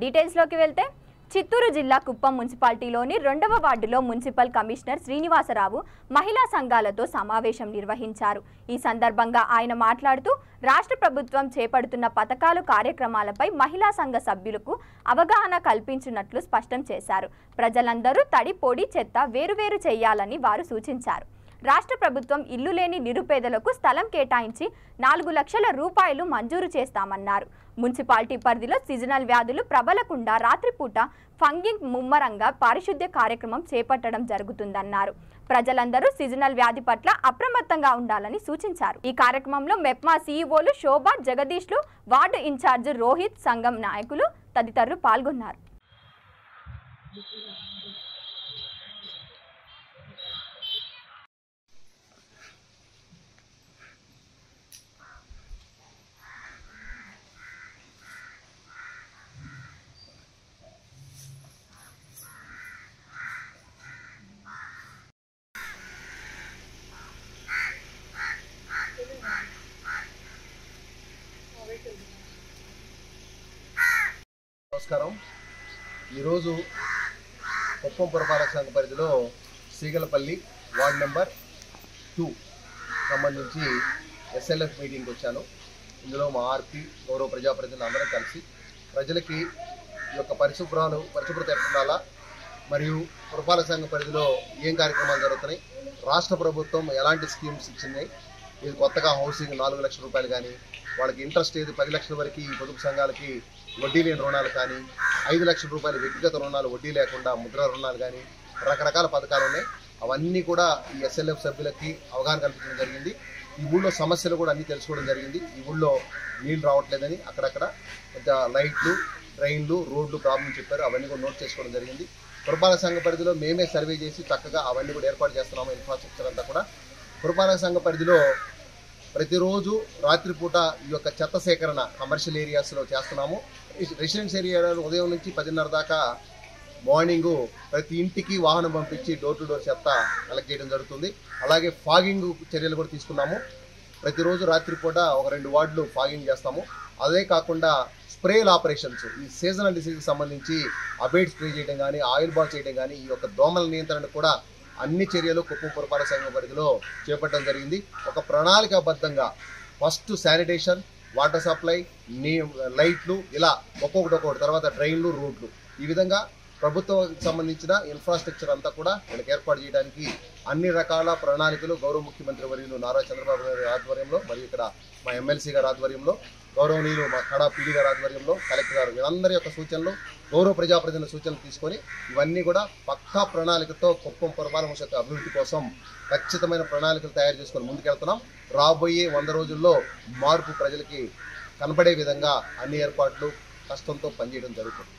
డీటెయిల్స్లోకి వెళ్తే చిత్తూరు జిల్లా కుప్పం మున్సిపాలిటీలోని 2వ వార్డులో మున్సిపల్ కమిషనర్ శ్రీనివాసరావు మహిళా సంఘాలతో సమావేశం నిర్వహించారు. ఈ సందర్భంగా ఆయన మాట్లాడుతూ రాష్ట్ర ప్రభుత్వం చేపడుతున్న పథకాలు కార్యక్రమాలపై మహిళా సంఘ సభ్యులకు అవగాహన కల్పించినట్లు స్పష్టం చేశారు. ప్రజలందరూ తడి పొడి చెత్త వేరువేరు చేయాలని వారు సూచించారు. రాష్ట్ర ప్రభుత్వం ఇల్లు లేని నిరుపేదలకు స్థలం కేటాయించి 4 లక్షల రూపాయలు మంజూరు చేస్తామన్నారు. మున్సిపాలిటీ పరిధిలో సీజనల్ వ్యాధులు ప్రబలకుండా రాత్రిపూట ఫంగింగ్ ముమ్మరంగా పారిశుద్ధ్య కార్యక్రమం చేపట్టడం జరుగుతుందన్నారు. ప్రజలందరూ సీజనల్ వ్యాధి పట్ల అప్రమత్తంగా ఉండాలని సూచించారు. ఈ కార్యక్రమంలో మెప్మా సీఈఓలు శోభా, జగదీష్లు, వార్డు ఇన్ఛార్జ్ రోహిత్, సంఘం నాయకులు తదితరులు పాల్గొన్నారు. నమస్కారం. ఈరోజు కుప్పం పురపాలక సంఘ పరిధిలో సీగలపల్లి వార్డ్ నెంబర్ 2 సంబంధించి SLF మీటింగ్కి వచ్చాను. ఇందులో మా ఆర్పి గౌరవ ప్రజాప్రతినిధులు అందరం కలిసి ప్రజలకి ఈ యొక్క పరిశుభ్రత ఎట్టుండాలా, మరియు పురపాలక సంఘ పరిధిలో ఏం కార్యక్రమాలు జరుగుతున్నాయి, రాష్ట్ర ప్రభుత్వం ఎలాంటి స్కీమ్స్ ఇచ్చినాయి, ఇది కొత్తగా హౌసింగ్ 4 లక్షల రూపాయలు కానీ, వాళ్ళకి ఇంట్రెస్ట్ ఏది 10 లక్షల వరకు ఈ పొదుపు సంఘాలకి వడ్డీ లేని రుణాలు కానీ, 5 లక్షల రూపాయల వ్యక్తిగత రుణాలు వడ్డీ లేకుండా ముద్ర రుణాలు కానీ, రకరకాల పథకాలు ఉన్నాయి. అవన్నీ కూడా ఈ SLF సభ్యులకి అవగాహన కల్పించడం జరిగింది. ఈ ఊళ్ళో సమస్యలు కూడా అన్నీ తెలుసుకోవడం జరిగింది. ఈ ఊళ్ళో నీళ్ళు రావట్లేదని అక్కడక్కడ కొంచెం లైట్లు, ట్రైన్లు, రోడ్లు ప్రాబ్లం చెప్పారు. అవన్నీ కూడా నోట్ చేసుకోవడం జరిగింది. పురపాలక సంఘ పరిధిలో మేమే సర్వే చేసి చక్కగా అవన్నీ కూడా ఏర్పాటు చేస్తున్నాము. ఇన్ఫ్రాస్ట్రక్చర్ అంతా కూడా పురపాలక సంఘ పరిధిలో ప్రతిరోజు రాత్రిపూట ఈ యొక్క చెత్త సేకరణ కమర్షియల్ ఏరియాస్లో చేస్తున్నాము. రెసిడెన్స్ ఏరియాలో ఉదయం నుంచి 10:30 దాకా మార్నింగు ప్రతి ఇంటికి వాహనం పంపించి డోర్ టు డోర్ చెత్త కలెక్ట్ చేయడం జరుగుతుంది. అలాగే ఫాగింగ్ చర్యలు కూడా తీసుకున్నాము. ప్రతిరోజు రాత్రిపూట ఒక 2 వార్డులు ఫాగింగ్ చేస్తాము. అదే కాకుండా స్ప్రేల ఆపరేషన్స్, ఈ సీజనల్ డిసీజ్కి సంబంధించి అబేట్ స్ప్రే చేయడం కానీ, ఆయిల్ బాల్ చేయడం కానీ, ఈ యొక్క దోమల నియంత్రణ కూడా అన్ని చర్యలు కుప్పం పురపాలక సంఘం పరిధిలో చేపట్టడం జరిగింది. ఒక ప్రణాళికాబద్ధంగా ఫస్ట్ శానిటేషన్, వాటర్ సప్లై, లైట్లు, ఇలా ఒక్కొక్కటి, తర్వాత డ్రైన్లు, రోడ్లు, ఈ విధంగా ప్రభుత్వానికి సంబంధించిన ఇన్ఫ్రాస్ట్రక్చర్ అంతా కూడా వీళ్ళకి ఏర్పాటు చేయడానికి అన్ని రకాల ప్రణాళికలు గౌరవ ముఖ్యమంత్రి వర్యులు నారా చంద్రబాబు గారి ఆధ్వర్యంలో, మరియు ఇక్కడ మా ఎమ్మెల్సీ గారి ఆధ్వర్యంలో, గౌరవనీయులు మా కడా పీడీ గారి ఆధ్వర్యంలో, కలెక్టర్ గారు, వీళ్ళందరి యొక్క సూచనలు, గౌరవ ప్రజాప్రతినిధుల సూచనలు తీసుకొని ఇవన్నీ కూడా పక్కా ప్రణాళికతో కుప్పం పురపాలక సంఘ అభివృద్ధి కోసం ఖచ్చితమైన ప్రణాళికలు తయారు చేసుకొని ముందుకెళ్తున్నాం. రాబోయే 100 రోజుల్లో మార్పు ప్రజలకి కనపడే విధంగా అన్ని ఏర్పాట్లు కష్టంతో పనిచేయడం జరుగుతుంది.